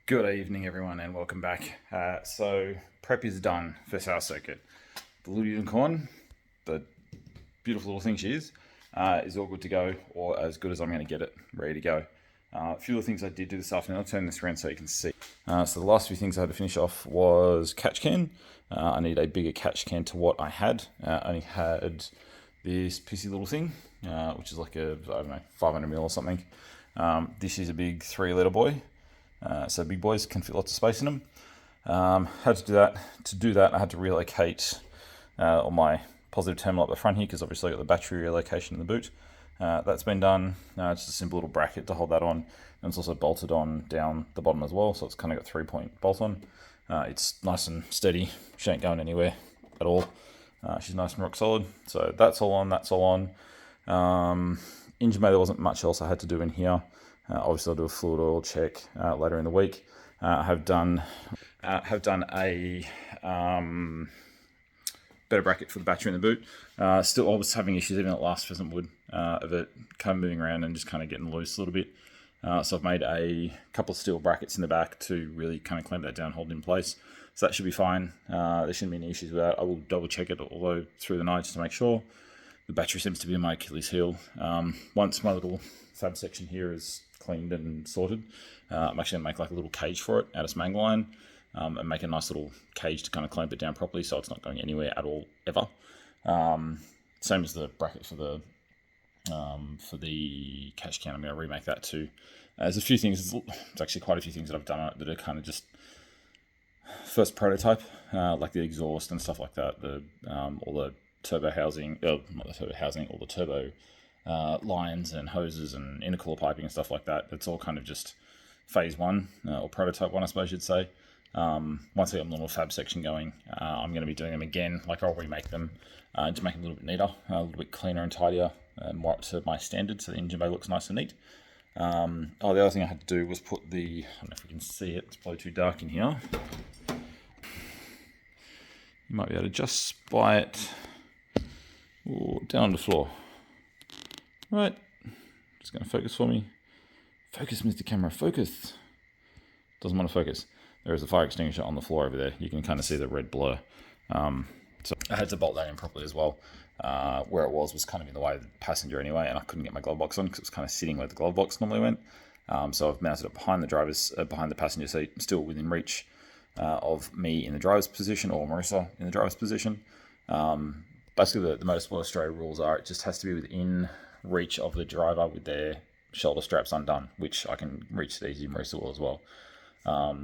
Good evening, everyone, and welcome back. So prep is done for South Circuit. The Little Unicorn, the beautiful little thing she is all good to go, or as good as I'm going to get it, ready to go. A few of the things I did do this afternoon, I'll turn this around so you can see. So the last few things I had to finish off was catch can. I need a bigger catch can to what I had. I only had this pissy little thing, which is like a, I don't know, 500ml or something. This is a big 3 litre boy. So big boys can fit lots of space in them. Had to do that. To do that, I had to relocate all my positive terminal up the front here because obviously I got the battery relocation in the boot. That's been done. It's just a simple little bracket to hold that on, and it's also bolted on down the bottom as well. So it's kind of got 3-point bolt on. It's nice and steady. She ain't going anywhere at all. She's nice and rock solid. So that's all on. That's all on. Engine bay, there wasn't much else I had to do in here. Obviously, I'll do a fluid oil check later in the week. I have done a better bracket for the battery in the boot. Still, I was having issues even at last pheasant wood of it kind of moving around and just kind of getting loose a little bit. So I've made a couple of steel brackets in the back to really kind of clamp that down, hold it in place. So that should be fine. There shouldn't be any issues with that. I will double check it although through the night just to make sure. The battery seems to be my Achilles heel. Once my little fab section here is cleaned and sorted, I'm actually going to make like a little cage for it out of some angle iron, and make a nice little cage to kind of clamp it down properly so it's not going anywhere at all ever. Same as the bracket for the catch can. I'm going to remake that too. There's a few things, it's actually quite a few things that I've done on it that are kind of just first prototype, like the exhaust and stuff like that, all the turbo housing, not the turbo housing, all the turbo lines and hoses and intercooler piping and stuff like that. It's all kind of just phase one, or prototype one, I suppose you'd say. Once I get a little fab section going, I'm going to be doing them again. Like I'll remake them to make them a little bit neater, a little bit cleaner and tidier, and more up to my standards, so the engine bay looks nice and neat. The other thing I had to do was put the, I don't know if you can see it, it's probably too dark in here. You might be able to just spy it. Ooh, down on the floor. Right, just going to focus for me. Focus, Mr. Camera, focus. Doesn't want to focus. There is a fire extinguisher on the floor over there. You can kind of see the red blur. So I had to bolt that in properly as well. Where it was kind of in the way of the passenger anyway, and I couldn't get my glove box on because it was kind of sitting where the glove box normally went. So I've mounted it behind the passenger seat, still within reach of me in the driver's position or Marissa in the driver's position. Basically, the Motorsport Australia rules are it just has to be within reach of the driver with their shoulder straps undone, which I can reach the easy Marissa will as well.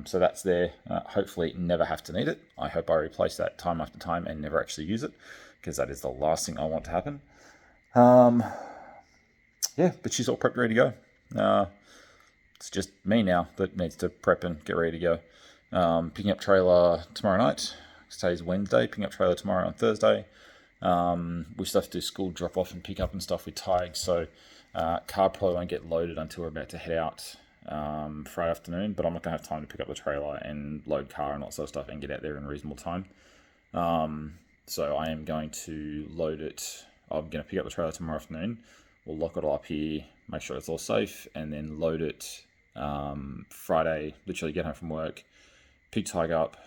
So that's there. Hopefully never have to need it. I hope I replace that time after time and never actually use it, because that is the last thing I want to happen. Yeah, but she's all prepped, ready to go. It's just me now that needs to prep and get ready to go. Picking up trailer tomorrow night. Today's Wednesday. Picking up trailer tomorrow on Thursday. We still have to do school drop off and pick up and stuff with Tig, so car probably won't get loaded until we're about to head out Friday afternoon, but I'm not going to have time to pick up the trailer and load car and all that sort of stuff and get out there in a reasonable time. So I am going to load it. I'm going to pick up the trailer tomorrow afternoon. We'll lock it all up here, make sure it's all safe, and then load it Friday, literally get home from work, pick Tig up,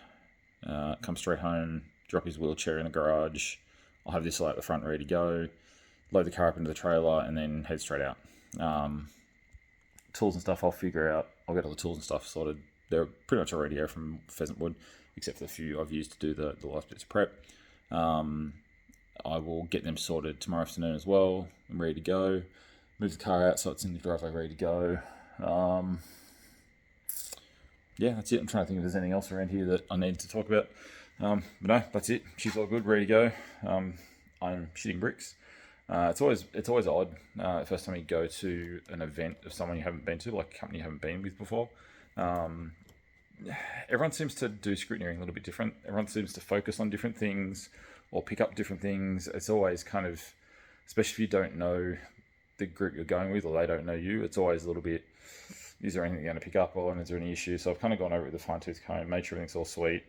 come straight home, drop his wheelchair in the garage. I'll have this all out the front ready to go, load the car up into the trailer, and then head straight out. Tools and stuff I'll figure out. I'll get all the tools and stuff sorted. They're pretty much already here from pheasant wood, except for the few I've used to do the last bits of prep. I will get them sorted tomorrow afternoon as well. I'm ready to go. Move the car out so it's in the driveway ready to go. Yeah, that's it. I'm trying to think if there's anything else around here that I need to talk about. But no, that's it. She's all good, ready to go. I'm shitting bricks. It's always odd. The first time you go to an event of someone you haven't been to, like a company you haven't been with before. Everyone seems to do scrutineering a little bit different. Everyone seems to focus on different things or pick up different things. It's always kind of, especially if you don't know the group you're going with or they don't know you, it's always a little bit, is there anything you're going to pick up on? Is there any issue? So I've kind of gone over it with a fine-tooth comb, made sure everything's all sweet.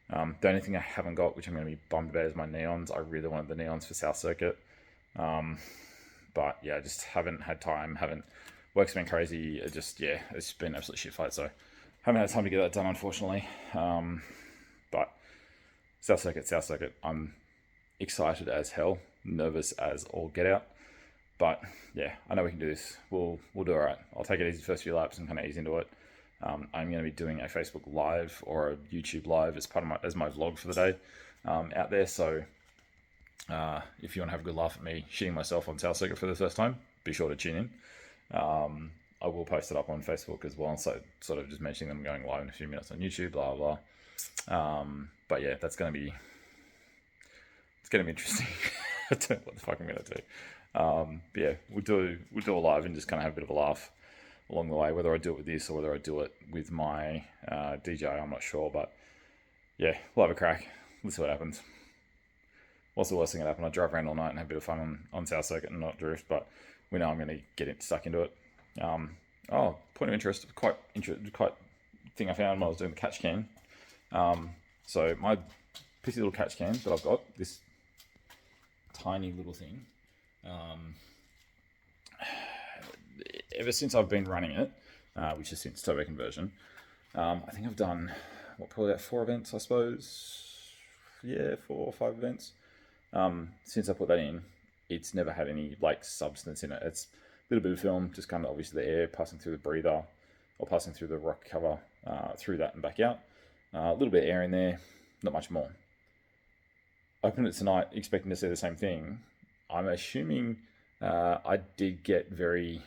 The only thing I haven't got, which I'm going to be bummed about, is my neons. I really wanted the neons for South Circuit. But yeah, I just haven't had time, work's been crazy. It's been an absolute shit fight. So haven't had time to get that done, unfortunately. But South Circuit. I'm excited as hell, nervous as all get out. But yeah, I know we can do this. We'll do all right. I'll take it easy the first few laps and kind of ease into it. I'm going to be doing a Facebook Live or a YouTube Live as part of my vlog for the day out there. So if you want to have a good laugh at me shitting myself on South Circuit for the first time, be sure to tune in. I will post it up on Facebook as well. So sort of just mentioning them going live in a few minutes on YouTube, blah blah. But yeah, it's going to be interesting. I don't know what the fuck I'm going to do. But yeah, we'll do a live and just kind of have a bit of a laugh along the way. Whether I do it with this or whether I do it with my DJ, I'm not sure. But yeah, we'll have a crack. Let's see what happens. What's the worst thing that happen? I drive around all night and have a bit of fun on South Circuit and not drift. But we know I'm going to get stuck into it. Point of interest, quite thing I found when I was doing the catch can. So my pissy little catch can that I've got, this tiny little thing. Ever since I've been running it, which is since turbo conversion, I think I've done probably about 4 events, I suppose. Yeah, 4 or 5 events. Since I put that in, it's never had any like substance in it. It's a little bit of film, just kind of obviously the air passing through the breather or passing through the rock cover, through that and back out. A little bit of air in there, not much more. Opened it tonight, expecting to see the same thing. I'm assuming I did get very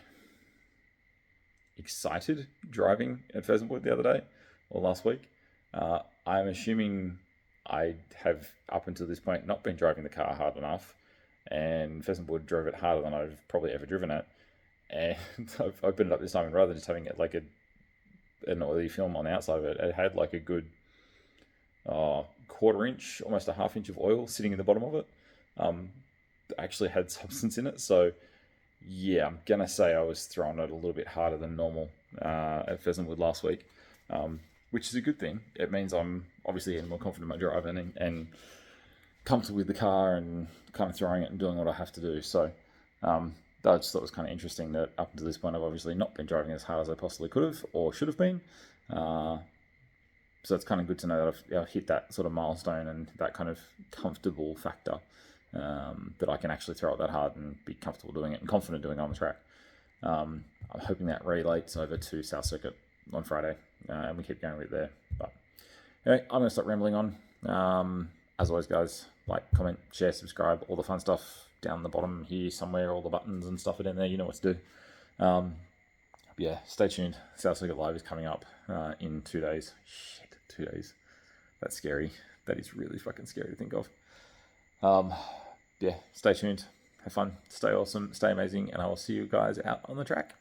excited driving at Pheasant Wood the other day or last week. I'm assuming I have up until this point not been driving the car hard enough, and Pheasant Wood drove it harder than I've probably ever driven it. And I've opened it up this time, and rather than just having it like an oily film on the outside of it, it had like a good 1/4 inch, almost a 1/2 inch of oil sitting in the bottom of it. Actually had substance in it. So yeah, I'm gonna say I was throwing it a little bit harder than normal at Pheasant Wood last week, which is a good thing. It means I'm obviously getting more confident in my driving and comfortable with the car and kind of throwing it and doing what I have to do. So I just thought it was kind of interesting that up until this point I've obviously not been driving as hard as I possibly could have or should have been. So it's kind of good to know that I've hit that sort of milestone and that kind of comfortable factor, that I can actually throw it that hard and be comfortable doing it and confident doing it on the track. I'm hoping that relates over to South Circuit on Friday, and we keep going with it there. But anyway, I'm going to stop rambling on. As always, guys, like, comment, share, subscribe, all the fun stuff down the bottom here somewhere, all the buttons and stuff are down there. You know what to do. Yeah, stay tuned. South Circuit Live is coming up in 2 days. Shit, 2 days. That's scary. That is really fucking scary to think of. Yeah, stay tuned. Have fun. Stay awesome. Stay amazing. And I will see you guys out on the track.